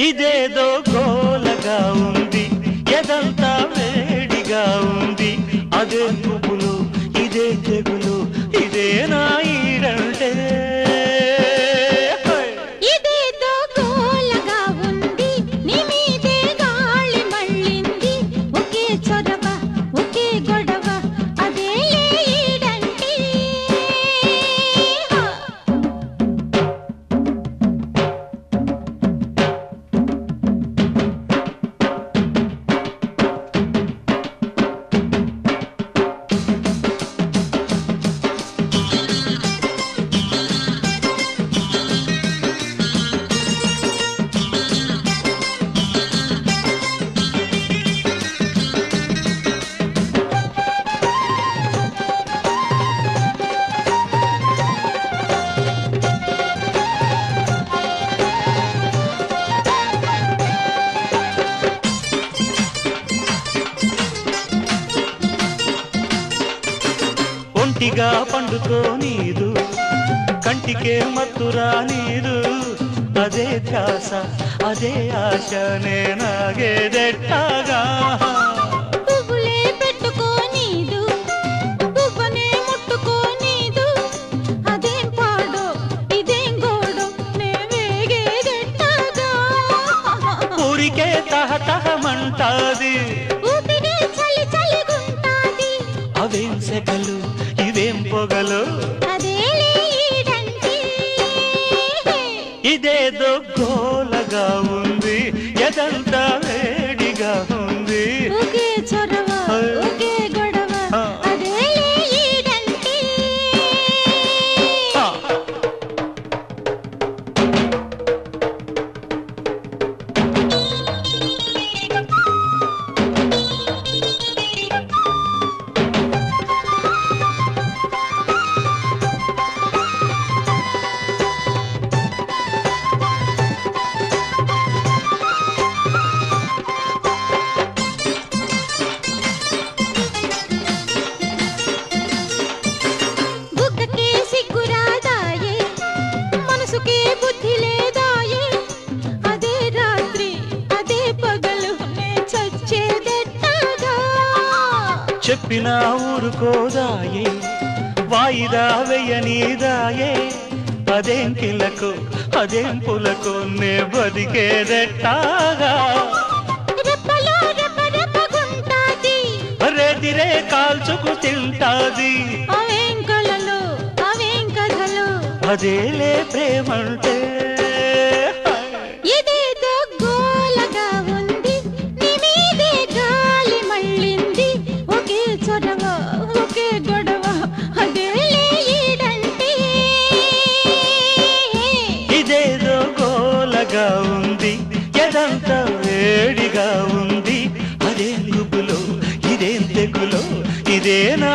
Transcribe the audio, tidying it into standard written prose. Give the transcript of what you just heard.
ఇదేదో గోలగా ఉంది ఎదంతా వేడిగా ఉంది అదే పువ్వులు ఇదే తెగులు ఇదే నా ఈడంటే ఇదేదో గోలగా ఉంది నీ మీదే గాలి మళ్ళింది ఒకే చొరవ ఒకే గొడవ అదే ఈడంటే ఒంటిగా పండుతో నీదు కంటికే మత్తురా నీదు అదే ధ్యాస అదే ఆశ నేనాగేదెట్టాగా పువ్వులే పెట్టుకోనీదు పువ్వనే ముట్టుకోనీదు అదేం పాడో ఇదేం గోడో నే వేగేదెట్టాగా ఊరికే తహతహమంటాది ఊపిరే చలి చలిగుంటాది అవేం సెగలు ఇవేం పొగలు అదేలే ఈడంటే ఇదేదో గోలగా ఉంది ఎదంతా వేడిగా ఉంది ఒకే చొరవ ఒకే గొడవ అదేలే ఈడంటే బుగ్గకే సిగ్గురాదాయే మనసుకే బుద్ధి లేదాయే అదే రాత్రి అదే పగలు నే చచ్చేదెట్టాగా చెప్పినా ఊరుకోదాయే వాయిదా వెయ్యనీదాయే అదేం కిలకు అదేం పులకు నే బతికేదెట్టాగా రెప్పలో రెప్పరెప్పగుంటాది రెదిరే కాల్చుకు తింటాది అవేం కలలు అవేం కథలు అదేలే ప్రేమంటే ఇదేదో గోలగా ఉంది నీ మీదే గాలి మళ్ళింది ఒకే చొరవ ఒకే గొడవ అదేలే ఈడంటే ఇదేదో గోలగా ఉంది ఎదంతా వేడిగా ఉంది అదేం గుబులో ఇదేం తెగులో ఇదే నా